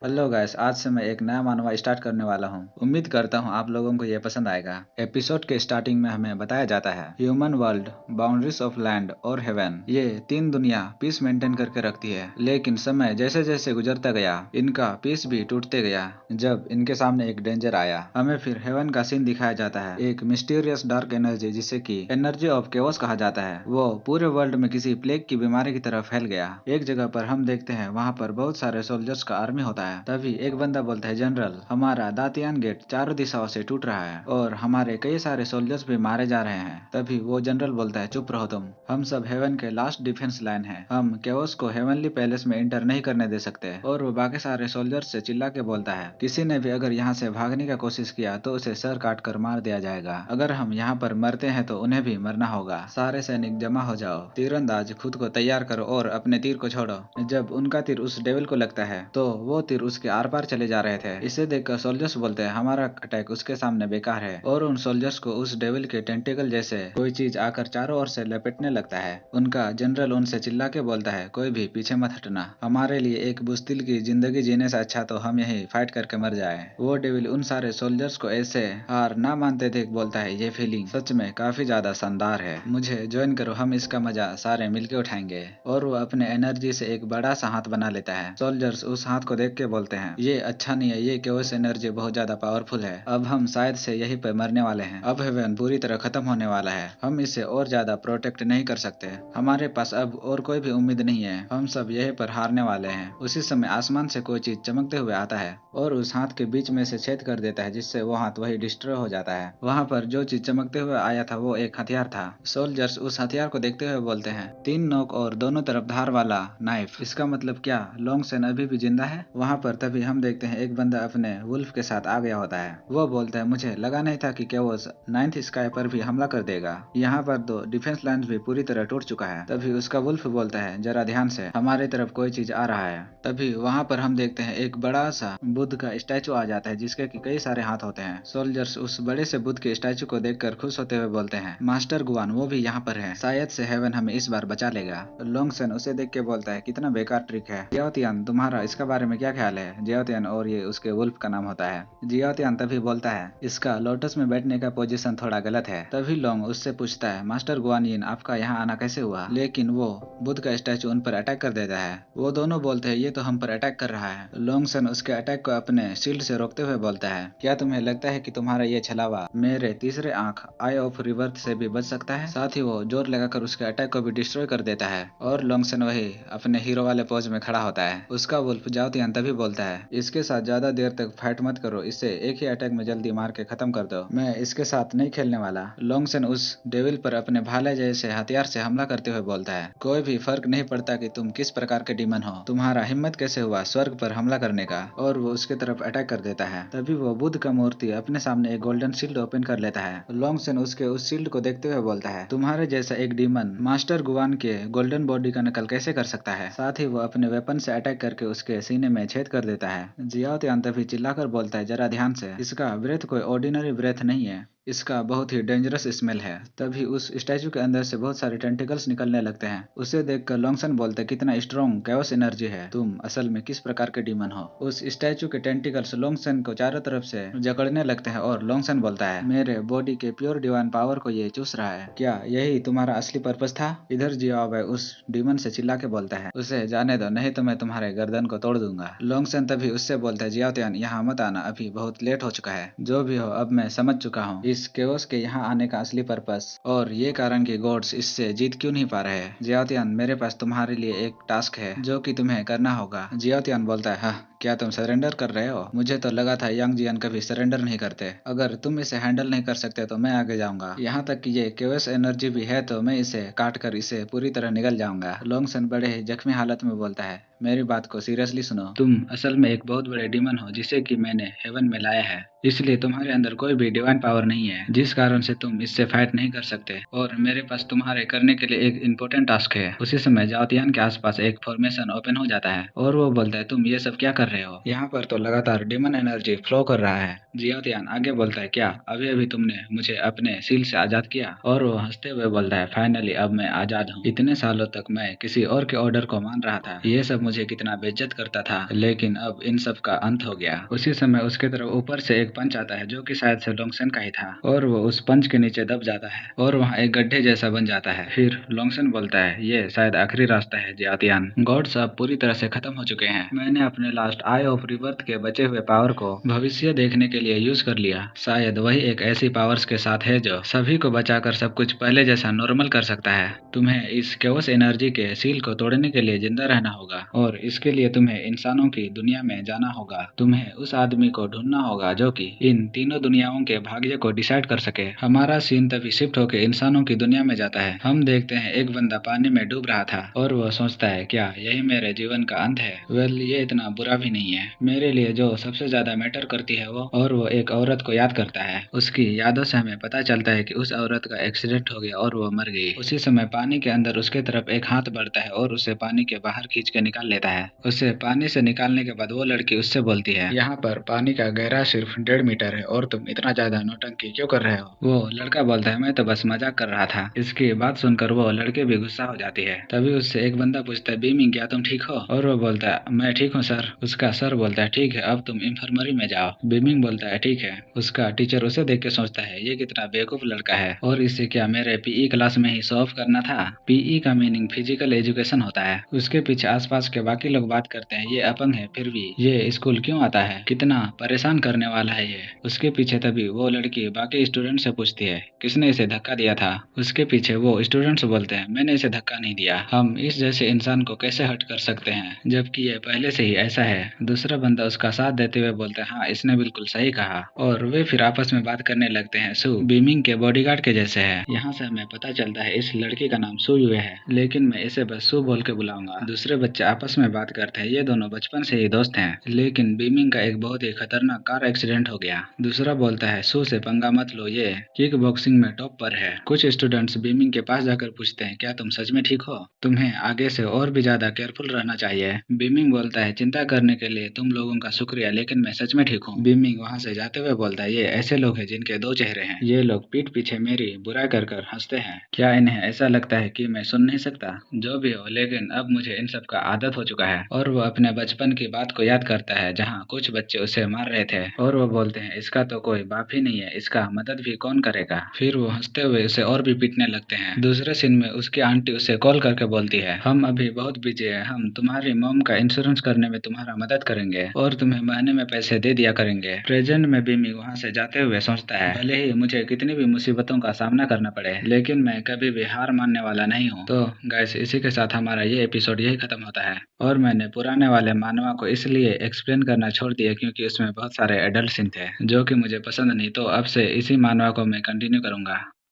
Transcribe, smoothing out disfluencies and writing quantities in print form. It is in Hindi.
हेलो गाइस, आज से मैं एक नया मानवा स्टार्ट करने वाला हूँ। उम्मीद करता हूँ आप लोगों को ये पसंद आएगा। एपिसोड के स्टार्टिंग में हमें बताया जाता है human world, boundaries of land और हेवन। ये तीन दुनिया पीस मेंटेन करके रखती है, लेकिन समय जैसे जैसे गुजरता गया इनका पीस भी टूटते गया। जब इनके सामने एक डेंजर आया, हमें फिर हेवन का सीन दिखाया जाता है। एक मिस्टीरियस डार्क एनर्जी जिसे की एनर्जी ऑफ केओस कहा जाता है, वो पूरे वर्ल्ड में किसी प्लेग की बीमारी की तरह फैल गया। एक जगह पर हम देखते हैं वहाँ पर बहुत सारे सोल्जर्स का आर्मी होता है। तभी एक बंदा बोलता है, जनरल, हमारा दातियान गेट चारों दिशाओं से टूट रहा है और हमारे कई सारे सोल्जर्स भी मारे जा रहे हैं। तभी वो जनरल बोलता है, चुप रहो तुम, हम सब हेवन के लास्ट डिफेंस लाइन है, हम केओस को हेवनली पैलेस में इंटर नहीं करने दे सकते। और वो बाकी सारे सोल्जर्स से चिल्ला के बोलता है, किसी ने भी अगर यहाँ से भागने का कोशिश किया तो उसे सर काट कर मार दिया जाएगा। अगर हम यहाँ पर मरते हैं तो उन्हें भी मरना होगा। सारे सैनिक जमा हो जाओ, तीरंदाज खुद को तैयार करो और अपने तीर को छोड़ो। जब उनका तीर उस डेविल को लगता है तो वो तीर उसके आर पार चले जा रहे थे। इसे देखकर सोल्जर्स बोलते हैं, हमारा अटैक उसके सामने बेकार है। और उन सोल्जर्स को उस डेविल के टेंटिकल जैसे कोई चीज आकर चारों ओर से लपेटने लगता है। उनका जनरल उनसे चिल्ला के बोलता है, कोई भी पीछे मत हटना, हमारे लिए एक बुस्तिल की जिंदगी जीने से अच्छा तो हम यही फाइट करके मर जाए। वो डेविल उन सारे सोल्जर्स को ऐसे हार ना मानते देख बोलता है, ये फीलिंग सच में काफी ज्यादा शानदार है, मुझे ज्वाइन करो, हम इसका मजा सारे मिलके उठाएंगे। और वो अपने एनर्जी से एक बड़ा सा हाथ बना लेता है। सोल्जर्स उस हाथ को देख के बोलते हैं, ये अच्छा नहीं है, ये केओस एनर्जी बहुत ज्यादा पावरफुल है, अब हम शायद से यहीं पे मरने वाले हैं। अब हेवन पूरी तरह खत्म होने वाला है, हम इसे और ज्यादा प्रोटेक्ट नहीं कर सकते, हमारे पास अब और कोई भी उम्मीद नहीं है, हम सब यहीं पर हारने वाले हैं। उसी समय आसमान से कोई चीज चमकते हुए आता है और उस हाथ के बीच में से छेद कर देता है, जिससे वो हाथ वही डिस्ट्रॉय हो जाता है। वहाँ पर जो चीज चमकते हुए आया था वो एक हथियार था। सोल्जर्स उस हथियार को देखते हुए बोलते हैं, तीन नोक और दोनों तरफ धार वाला नाइफ, इसका मतलब क्या लॉन्ग सेन अभी भी जिंदा है? वहाँ पर तभी हम देखते हैं एक बंदा अपने वुल्फ के साथ आ गया होता है। वो बोलता है, मुझे लगा नहीं था कि केओस नाइन्थ स्काई पर भी हमला कर देगा, यहाँ पर तो डिफेंस लाइन भी पूरी तरह टूट चुका है। तभी उसका वुल्फ बोलता है, जरा ध्यान से, हमारी तरफ कोई चीज आ रहा है। तभी वहाँ पर हम देखते हैं एक बड़ा सा बुद्ध का स्टैचू आ जाता है, जिसके की कई सारे हाथ होते हैं। सोल्जर्स उस बड़े से बुद्ध के स्टैचू को देखकर खुश होते हुए बोलते हैं, मास्टर गुआन वो भी यहाँ पर है, शायद से हेवन हमें इस बार बचा लेगा। लोंगसन उसे देख के बोलता है, कितना बेकार ट्रिक है जियाओतियान, तुम्हारा इसका बारे में क्या ख्याल है? जियाओतियान, और ये उसके वुल्फ का नाम होता है। जियाओतियान तभी बोलता है, इसका लोटस में बैठने का पोजीशन थोड़ा गलत है। तभी लोंग उससे पूछता है, मास्टर गुआनयिन, आपका यहाँ आना कैसे हुआ? लेकिन वो बुद्ध का स्टैचू उन पर अटैक कर देता है। वो दोनों बोलते हैं, ये तो हम पर अटैक कर रहा है। लोंगसन उसके अटैक को अपने शील्ड से रोकते हुए बोलता है, क्या तुम्हें लगता है कि तुम्हारा ये छलावा मेरे तीसरे आंख आई ऑफ रिवर्थ से भी बच सकता है? साथ ही वो जोर लगाकर उसके अटैक को भी डिस्ट्रॉय कर देता है और लोंगसन वही अपने हीरो वाले पोज में खड़ा होता है। उसका वुल्फ जाओतियान तभी बोलता है, इसके साथ ज्यादा देर तक फाइट मत करो, इसे एक ही अटैक में जल्दी मार के खत्म कर दो, मैं इसके साथ नहीं खेलने वाला। लोंगसन उस डेविल पर अपने भाले जैसे हथियार से हमला करते हुए बोलता है, कोई भी फर्क नहीं पड़ता कि तुम किस प्रकार के डीमन हो, तुम्हारा हिम्मत कैसे हुआ स्वर्ग पर हमला करने का? और वो उसके तरफ अटैक कर देता है। तभी वो बुद्ध का मूर्ति अपने सामने एक गोल्डन शील्ड ओपन कर लेता है। लोंगसन उसके उस शील्ड को देखते हुए बोलता है, तुम्हारे जैसा एक डीमन मास्टर गुआन के गोल्डन बॉडी का नकल कैसे कर सकता है? साथ ही वो अपने वेपन से अटैक करके उसके सीने में छेद कर देता है। जियाओतियान तभी चिल्लाकर बोलता है, जरा ध्यान से, इसका ब्रेथ कोई ऑर्डिनरी ब्रेथ नहीं है, इसका बहुत ही डेंजरस स्मेल है। तभी उस स्टैचू के अंदर से बहुत सारे टेंटिकल्स निकलने लगते हैं। उसे देखकर लोंगसन बोलते, कितना स्ट्रॉन्ग कैओस एनर्जी है, तुम असल में किस प्रकार के डीमन हो? उस स्टैचू के टेंटिकल्स लोंगसन को चारों तरफ से जकड़ने लगते हैं और लोंगसन बोलता है, मेरे बॉडी के प्योर डिवाइन पावर को ये चूस रहा है, क्या यही तुम्हारा असली पर्पस था? इधर जियाओबे उस डीमन से चिल्ला के बोलता है, उसे जाने दो, नहीं तो मैं तुम्हारे गर्दन को तोड़ दूंगा। लोंगसन तभी उससे बोलता है, जियाओतियान यहाँ मत आना, अभी बहुत लेट हो चुका है, जो भी हो अब मैं समझ चुका हूँ इस केओस के यहाँ आने का असली पर्पस और ये कारण कि गॉड्स इससे जीत क्यों नहीं पा रहे हैं। जियाओतियान, मेरे पास तुम्हारे लिए एक टास्क है जो कि तुम्हें करना होगा। जियाओतियान बोलता है, हाँ, क्या तुम सरेंडर कर रहे हो? मुझे तो लगा था यंग जियान कभी सरेंडर नहीं करते, अगर तुम इसे हैंडल नहीं कर सकते तो मैं आगे जाऊंगा, यहाँ तक कि ये केओस एनर्जी भी है तो मैं इसे काट कर इसे पूरी तरह निगल जाऊंगा। लोंगसन बड़े ही जख्मी हालत में बोलता है, मेरी बात को सीरियसली सुनो, तुम असल में एक बहुत बड़े डीमन हो जिसे कि मैंने हेवन में लाया है, इसलिए तुम्हारे अंदर कोई भी डिवाइन पावर नहीं है, जिस कारण से तुम इससे फाइट नहीं कर सकते, और मेरे पास तुम्हारे करने के लिए एक इम्पोर्टेंट टास्क है। उसी समय जाओतियान के आसपास एक फॉर्मेशन ओपन हो जाता है और वो बोलता है, तुम ये सब क्या कर रहे हो? यहाँ पर तो लगातार डिमन एनर्जी फ्लो कर रहा है। जियाओतियान आगे बोलता है, क्या अभी अभी तुमने मुझे अपने सील से आजाद किया? और वो हंसते हुए बोलता है, फाइनली अब मैं आजाद हूँ, इतने सालों तक मैं किसी और के ऑर्डर को मान रहा था, ये सब मुझे कितना बेइज्जत करता था, लेकिन अब इन सब का अंत हो गया। उसी समय उसके तरफ ऊपर से एक पंच आता है जो कि शायद से लोंगसेन का ही था, और वो उस पंच के नीचे दब जाता है और वहाँ एक गड्ढे जैसा बन जाता है। फिर लोंगसेन बोलता है, ये शायद आखिरी रास्ता है जियातियान, गॉड्स अब पूरी तरह से खत्म हो चुके हैं। मैंने अपने लास्ट आई ऑफ रिबर्थ के बचे हुए पावर को भविष्य देखने के लिए यूज कर लिया। शायद वही एक ऐसी पावर्स के साथ है जो सभी को बचाकर सब कुछ पहले जैसा नॉर्मल कर सकता है। तुम्हें इस केओस एनर्जी के सील को तोड़ने के लिए जिंदा रहना होगा, और इसके लिए तुम्हें इंसानों की दुनिया में जाना होगा। तुम्हें उस आदमी को ढूंढना होगा जो कि इन तीनों दुनियाओं के भाग्य को डिसाइड कर सके। हमारा सीन तभी शिफ्ट होकर इंसानों की दुनिया में जाता है। हम देखते हैं एक बंदा पानी में डूब रहा था और वह सोचता है, क्या यही मेरे जीवन का अंत है? वेल, ये इतना बुरा भी नहीं है। मेरे लिए जो सबसे ज्यादा मैटर करती है वो एक औरत को याद करता है। उसकी यादों से हमें पता चलता है कि उस औरत का एक्सीडेंट हो गया और वो मर गई। उसी समय पानी के अंदर उसके तरफ एक हाथ बढ़ता है और उसे पानी के बाहर खींच के निकाल लेता है। उसे पानी से निकालने के बाद वो लड़की उससे बोलती है, यहाँ पर पानी का गहरा सिर्फ 1.5 मीटर है और तुम इतना ज्यादा नौटंकी क्यों कर रहे हो? वो लड़का बोलता है, मैं तो बस मजाक कर रहा था। इसकी बात सुनकर वो लड़के भी गुस्सा हो जाती है। तभी उससे एक बंदा पूछता है, बीमिंग, क्या तुम ठीक हो? और वो बोलता है, मैं ठीक हूँ सर। उसका सर बोलता है, ठीक है, अब तुम इंफर्मरी में जाओ। बीमिंग बोलता है, ठीक है। उसका टीचर उसे देख के सोचता है, ये कितना बेवकूफ लड़का है, और इसे क्या मेरे पीई क्लास में ही शो ऑफ करना था? पीई का मीनिंग फिजिकल एजुकेशन होता है। उसके पीछे आसपास के बाकी लोग बात करते हैं, ये अपंग है फिर भी ये स्कूल क्यों आता है, कितना परेशान करने वाला है ये। उसके पीछे तभी वो लड़की बाकी स्टूडेंट से पूछती है, किसने इसे धक्का दिया था? उसके पीछे वो स्टूडेंट्स बोलते हैं, मैंने इसे धक्का नहीं दिया। हम इस जैसे इंसान को कैसे हर्ट कर सकते हैं जबकि ये पहले से ही ऐसा है? दूसरा बंदा उसका साथ देते हुए बोलता है, हाँ इसने बिल्कुल सही कहा। और वे फिर आपस में बात करने लगते हैं। सू बीमिंग के बॉडीगार्ड के जैसे है। यहाँ से हमें पता चलता है इस लड़की का नाम सू युए है, लेकिन मैं इसे बस सू बोल के बुलाऊंगा। दूसरे बच्चे आपस में बात करते हैं, ये दोनों बचपन से ही दोस्त हैं, लेकिन बीमिंग का एक बहुत ही खतरनाक कार एक्सीडेंट हो गया। दूसरा बोलता है, सू से पंगा मत लो, ये किक बॉक्सिंग में टॉप पर है। कुछ स्टूडेंट्स बीमिंग के पास जाकर पूछते हैं, क्या तुम सच में ठीक हो? तुम्हें आगे से और भी ज्यादा केयरफुल रहना चाहिए। बीमिंग बोलता है, चिंता करने के लिए तुम लोगों का शुक्रिया, लेकिन मैं सच में ठीक हूँ। बीमिंग वहाँ से जाते हुए बोलता है, ये ऐसे लोग हैं जिनके दो चेहरे हैं। ये लोग पीठ पीछे मेरी बुराई कर कर हंसते हैं। क्या इन्हें ऐसा लगता है कि मैं सुन नहीं सकता? जो भी हो, लेकिन अब मुझे इन सब का आदत हो चुका है। और वो अपने बचपन की बात को याद करता है जहाँ कुछ बच्चे उसे मार रहे थे, और वो बोलते हैं, इसका तो कोई बाप ही नहीं है, इसका मदद भी कौन करेगा? फिर वो हंसते हुए उसे और भी पीटने लगते हैं। दूसरे सीन में उसकी आंटी उसे कॉल करके बोलती है, हम अभी बहुत बिजी है, हम तुम्हारी मॉम का इंश्योरेंस करने में तुम्हारा मदद करेंगे और तुम्हें महीने में पैसे दे दिया करेंगे। प्रेजेंट में बीमी वहाँ से जाते हुए सोचता है, भले ही मुझे कितनी भी मुसीबतों का सामना करना पड़े, लेकिन मैं कभी भी हार मानने वाला नहीं हूँ। तो गाइस, इसी के साथ हमारा ये एपिसोड यही खत्म होता है। और मैंने पुराने वाले मानवा को इसलिए एक्सप्लेन करना छोड़ दिया क्योंकि उसमें बहुत सारे एडल्ट सीन थे जो कि मुझे पसंद नहीं, तो अब से इसी मानवा को मैं कंटिन्यू करूंगा।